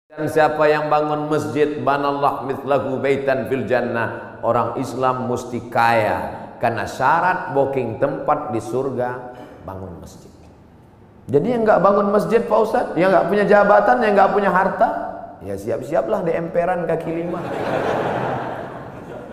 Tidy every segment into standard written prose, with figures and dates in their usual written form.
Dan siapa yang bangun masjid, banallah mithlahu baitan fil jannah. Orang Islam mesti kaya, karena syarat booking tempat di surga bangun masjid. Jadi yang nggak bangun masjid Pak Ustadz, yang nggak punya jabatan, yang nggak punya harta, ya siap-siaplah di emperan kaki lima.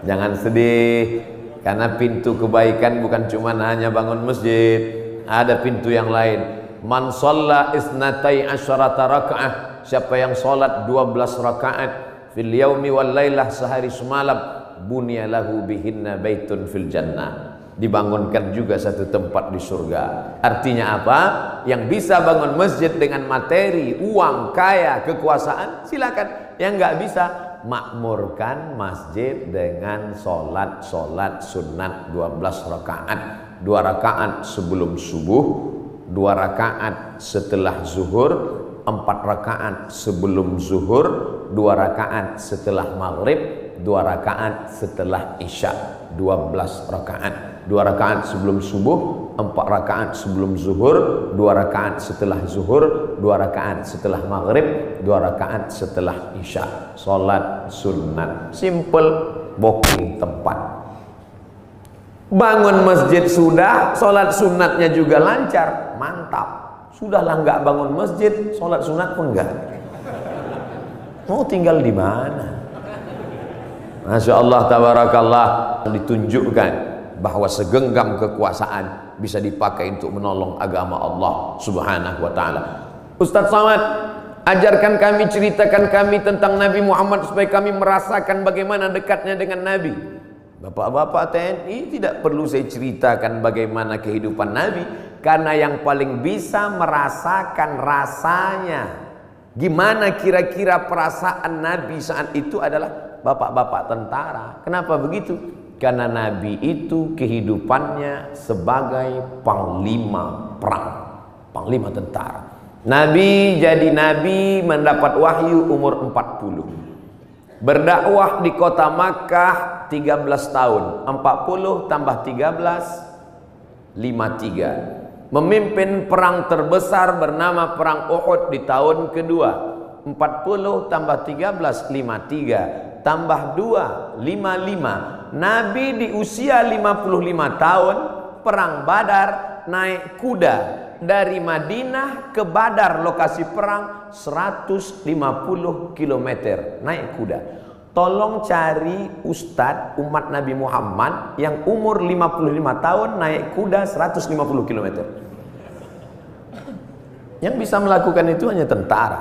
Jangan sedih, karena pintu kebaikan bukan cuma hanya bangun masjid, ada pintu yang lain. Man shalla isnatai asyarata raka'ah, siapa yang sholat 12 rakaat fil yaumi wal lailah, sehari semalam, bunya lahu bihinna baitun fil jannah, dibangunkan juga satu tempat di surga. Artinya apa? Yang bisa bangun masjid dengan materi, uang, kaya, kekuasaan, silakan. Yang nggak bisa, makmurkan masjid dengan sholat sunat 12 rakaat. 2 rakaat sebelum subuh, 2 rakaat setelah zuhur, 4 rakaat sebelum zuhur, 2 rakaat setelah maghrib, 2 rakaat setelah isya. 12 rakaat. 2 rakaat sebelum subuh, 4 rakaat sebelum zuhur, 2 rakaat setelah zuhur, 2 rakaat setelah maghrib, 2 rakaat setelah isya. Salat sunat, simple, booking tempat. Bangun masjid sudah, salat sunatnya juga lancar, mantap. Sudahlah nggak bangun masjid, salat sunat pun enggak. Mau tinggal di mana? Masya Allah, tabarakallah, ditunjukkan bahwa segenggam kekuasaan bisa dipakai untuk menolong agama Allah subhanahu wa ta'ala. Ustaz Somad, ajarkan kami, ceritakan kami tentang Nabi Muhammad supaya kami merasakan bagaimana dekatnya dengan Nabi. Bapak-bapak TNI, tidak perlu saya ceritakan bagaimana kehidupan Nabi, karena yang paling bisa merasakan rasanya, gimana kira-kira perasaan Nabi saat itu adalah bapak-bapak tentara. Kenapa begitu? Karena Nabi itu kehidupannya sebagai panglima perang, panglima tentara. Nabi jadi Nabi mendapat wahyu umur 40. Berdakwah di kota Makkah 13 tahun. 40 tambah 13, 53. Memimpin perang terbesar bernama Perang Uhud di tahun kedua. 40 tambah 13, 53. Tambah 2, 55. Nabi di usia 55 tahun, perang Badar, naik kuda dari Madinah ke Badar, lokasi perang 150 km naik kuda. Tolong cari ustadz umat Nabi Muhammad yang umur 55 tahun naik kuda 150 km. Yang bisa melakukan itu hanya tentara,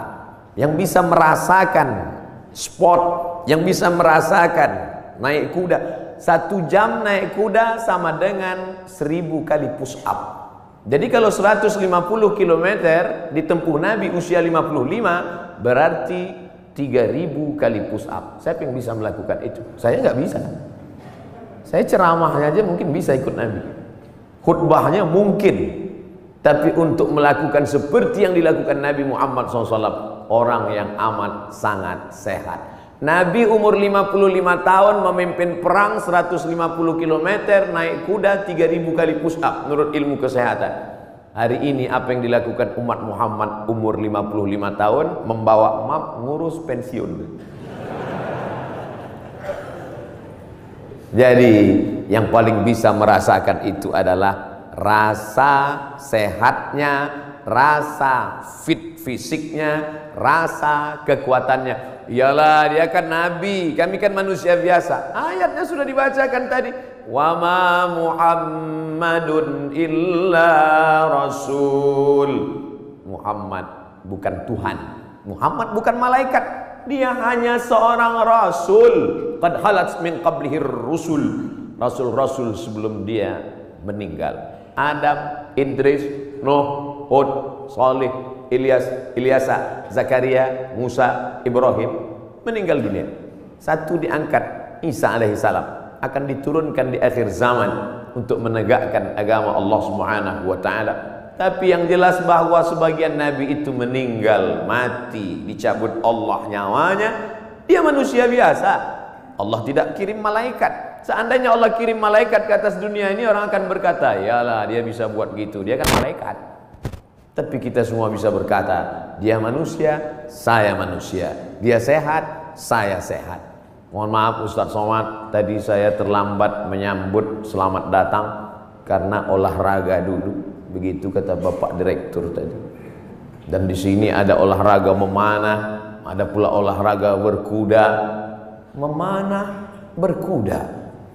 yang bisa merasakan sport, yang bisa merasakan naik kuda. 1 jam naik kuda sama dengan 1000 kali push up. Jadi kalau 150 km ditempuh Nabi usia 55, berarti 3000 kali push up. Siapa yang bisa melakukan itu? Saya nggak bisa. Saya ceramahnya aja mungkin bisa ikut Nabi, khutbahnya mungkin, tapi untuk melakukan seperti yang dilakukan Nabi Muhammad SAW, orang yang amat sangat sehat. Nabi umur 55 tahun memimpin perang 150 km, naik kuda 3000 kali push up menurut ilmu kesehatan. Hari ini apa yang dilakukan umat Muhammad umur 55 tahun? Membawa map ngurus pensiun. Jadi yang paling bisa merasakan itu adalah rasa sehatnya, rasa fit fisiknya, rasa kekuatannya. Iyalah, dia kan Nabi, kami kan manusia biasa. Ayatnya sudah dibacakan tadi. Wa ma Muhammadun illa rasul. Muhammad bukan Tuhan, Muhammad bukan malaikat, dia hanya seorang rasul. Qad khalat min qablihi rusul. Rasul-rasul sebelum dia meninggal. Adam, Idris, Nuh, Hud, Salih, Ilyasa, Zakaria, Musa, Ibrahim meninggal dunia. Satu diangkat, Isa alaihissalam akan diturunkan di akhir zaman untuk menegakkan agama Allah Subhanahu wa taala. Tapi yang jelas bahwa sebagian nabi itu meninggal, mati, dicabut Allah nyawanya. Dia manusia biasa. Allah tidak kirim malaikat. Seandainya Allah kirim malaikat ke atas dunia ini, orang akan berkata, yalah dia bisa buat gitu, dia kan malaikat. Tapi kita semua bisa berkata, dia manusia, saya manusia. Dia sehat, saya sehat. Mohon maaf Ustadz Somad, tadi saya terlambat menyambut selamat datang karena olahraga dulu. Begitu kata Bapak Direktur tadi. Dan di sini ada olahraga memanah, ada pula olahraga berkuda. Memanah, berkuda,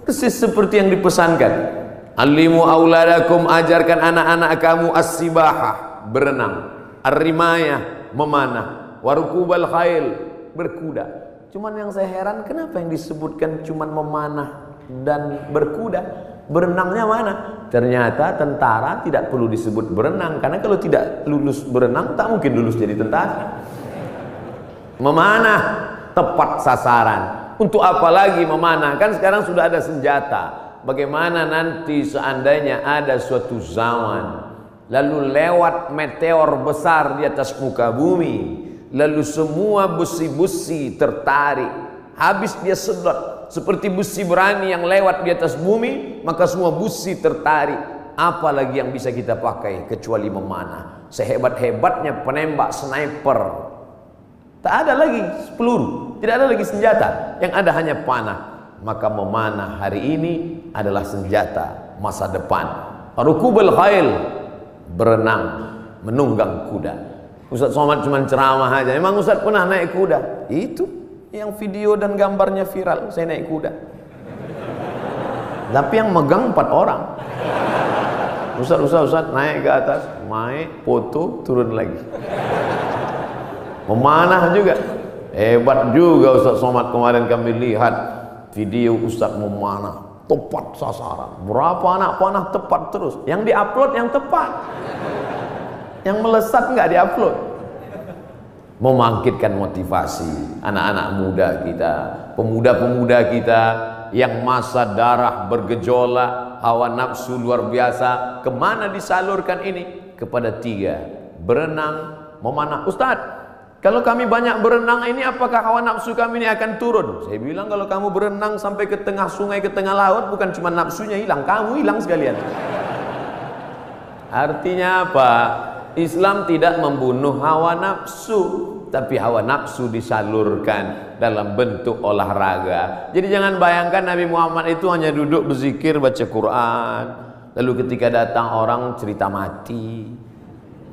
persis seperti yang dipesankan. Alimu auladakum, ajarkan anak-anak kamu as-sibahah, berenang, ar-rimayah, memanah, warukubal khail, berkuda. Cuman yang saya heran, kenapa yang disebutkan cuman memanah dan berkuda? Berenangnya mana? Ternyata tentara tidak perlu disebut berenang, karena kalau tidak lulus berenang tak mungkin lulus jadi tentara. Memanah tepat sasaran. Untuk apa lagi memanah? Kan sekarang sudah ada senjata. Bagaimana nanti seandainya ada suatu zaman lalu lewat meteor besar di atas muka bumi, lalu semua besi-besi tertarik, habis dia sedot seperti besi berani yang lewat di atas bumi, maka semua besi tertarik. Apalagi yang bisa kita pakai kecuali memanah? Sehebat-hebatnya penembak sniper, tak ada lagi peluru, tidak ada lagi senjata, yang ada hanya panah. Maka memanah hari ini adalah senjata masa depan. Rukubul khail, berenang, menunggang kuda. Ustadz Somad cuma ceramah aja. Emang Ustadz pernah naik kuda? Itu yang video dan gambarnya viral, saya naik kuda. Tapi yang megang 4 orang. Ustadz naik ke atas, naik, foto, turun lagi. Memanah juga. Hebat juga Ustadz Somad, kemarin kami lihat video Ustadz memanah, tepat sasaran. Berapa anak panah tepat terus. Yang diupload yang tepat. Yang melesat nggak diupload. Membangkitkan motivasi anak-anak muda kita, pemuda-pemuda kita yang masa darah bergejolak, hawa nafsu luar biasa. Kemana disalurkan ini? Kepada 3, berenang, memanah. Ustadz, kalau kami banyak berenang ini, apakah hawa nafsu kami ini akan turun? Saya bilang, kalau kamu berenang sampai ke tengah sungai, ke tengah laut, bukan cuma nafsunya hilang, kamu hilang sekalian. Artinya apa? Islam tidak membunuh hawa nafsu, tapi hawa nafsu disalurkan dalam bentuk olahraga. Jadi jangan bayangkan Nabi Muhammad itu hanya duduk berzikir, baca Quran, lalu ketika datang orang cerita mati.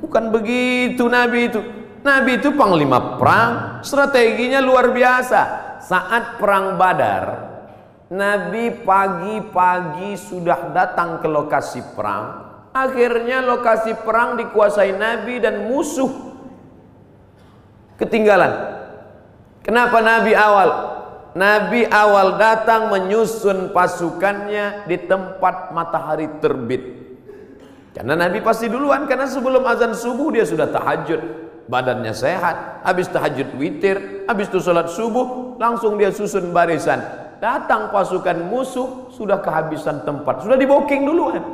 Bukan begitu Nabi itu. Nabi itu panglima perang, strateginya luar biasa. Saat perang Badar, Nabi pagi-pagi sudah datang ke lokasi perang. Akhirnya lokasi perang dikuasai Nabi dan musuh ketinggalan. Kenapa Nabi awal? Nabi awal datang menyusun pasukannya di tempat matahari terbit. Karena Nabi pasti duluan, karena sebelum azan subuh dia sudah tahajud. Badannya sehat, habis tahajud witir, habis itu sholat subuh, langsung dia susun barisan. Datang pasukan musuh, sudah kehabisan tempat, sudah di booking duluan.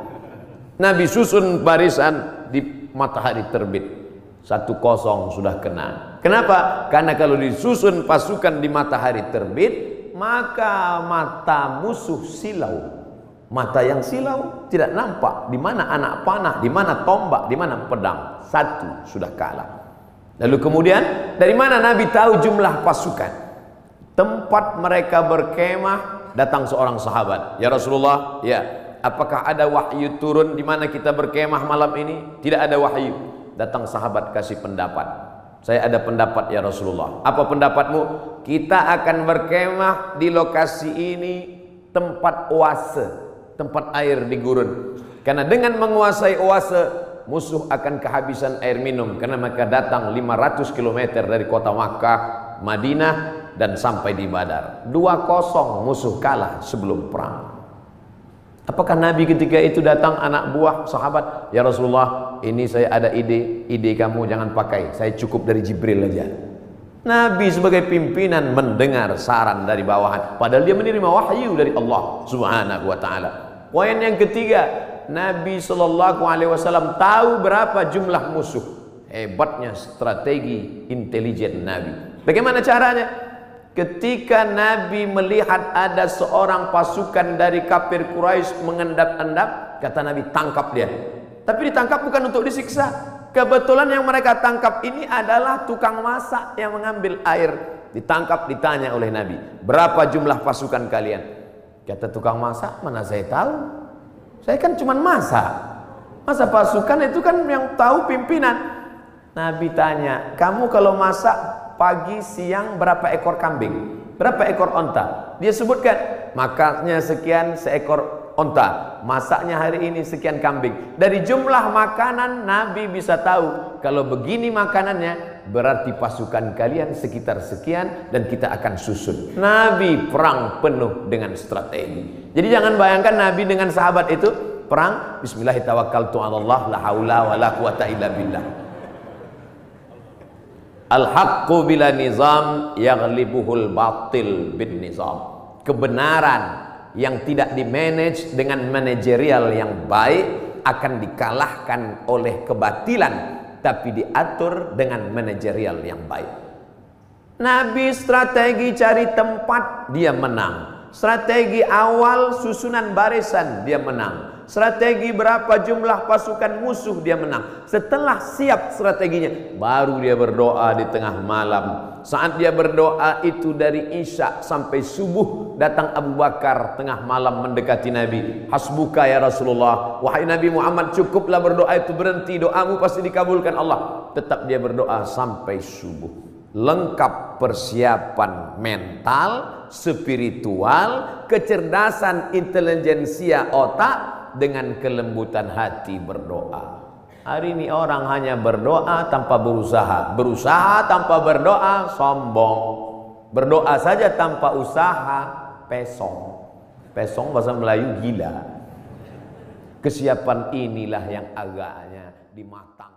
Nabi susun barisan di matahari terbit. 1-0 sudah kena. Kenapa? Karena kalau disusun pasukan di matahari terbit, maka mata musuh silau. Mata yang silau tidak nampak di mana anak panah, di mana tombak, di mana pedang. 1 sudah kalah. Lalu kemudian dari mana Nabi tahu jumlah pasukan? Tempat mereka berkemah, datang seorang sahabat. Ya Rasulullah, ya, apakah ada wahyu turun di mana kita berkemah malam ini? Tidak ada wahyu. Datang sahabat kasih pendapat. Saya ada pendapat ya Rasulullah. Apa pendapatmu? Kita akan berkemah di lokasi ini, tempat oase, tempat air di gurun. Karena dengan menguasai oase, musuh akan kehabisan air minum, karena mereka datang 500 km dari kota Makkah, Madinah, dan sampai di Badar. 2-0 musuh kalah sebelum perang. Apakah Nabi ketika itu datang anak buah sahabat, ya Rasulullah, ini saya ada ide kamu jangan pakai, saya cukup dari Jibril aja. Nabi sebagai pimpinan mendengar saran dari bawahan, padahal dia menerima wahyu dari Allah Subhanahu wa taala. Poin yang ketiga, Nabi SAW tahu berapa jumlah musuh. Hebatnya strategi intelijen Nabi. Bagaimana caranya? Ketika Nabi melihat ada seorang pasukan dari kafir Quraisy mengendap-endap, kata Nabi, tangkap dia. Tapi ditangkap bukan untuk disiksa. Kebetulan yang mereka tangkap ini adalah tukang masak yang mengambil air. Ditangkap, ditanya oleh Nabi, berapa jumlah pasukan kalian? Kata tukang masak, mana saya tahu, saya kan cuma masak. Masa pasukan itu kan yang tahu pimpinan. Nabi tanya, kamu kalau masak pagi siang berapa ekor kambing, berapa ekor onta? Dia sebutkan, makannya sekian seekor onta, masaknya hari ini sekian kambing. Dari jumlah makanan Nabi bisa tahu, kalau begini makanannya berarti pasukan kalian sekitar sekian dan kita akan susun. Nabi perang penuh dengan strategi. Jadi jangan bayangkan Nabi dengan sahabat itu perang bismillahirrahmanirrahim, la haula wala quwata illa billah. Al-haqqu bila nizam yaghlibuhul batil bin nizam. Kebenaran yang tidak dimanage dengan manajerial yang baik akan dikalahkan oleh kebatilan, tapi diatur dengan manajerial yang baik. Nabi strategi cari tempat, dia menang. Strategi awal susunan barisan, dia menang. Strategi berapa jumlah pasukan musuh, dia menang. Setelah siap strateginya, baru dia berdoa di tengah malam. Saat dia berdoa itu dari Isya sampai subuh, datang Abu Bakar tengah malam mendekati Nabi. Hasbuka ya Rasulullah, wahai Nabi Muhammad, cukuplah berdoa itu, berhenti, doamu pasti dikabulkan Allah. Tetap dia berdoa sampai subuh. Lengkap persiapan mental, spiritual, kecerdasan intelijensia otak, dengan kelembutan hati berdoa. Hari ini orang hanya berdoa tanpa berusaha, berusaha tanpa berdoa sombong, berdoa saja tanpa usaha pesong. Pesong bahasa Melayu gila. Kesiapan inilah yang agaknya dimatang.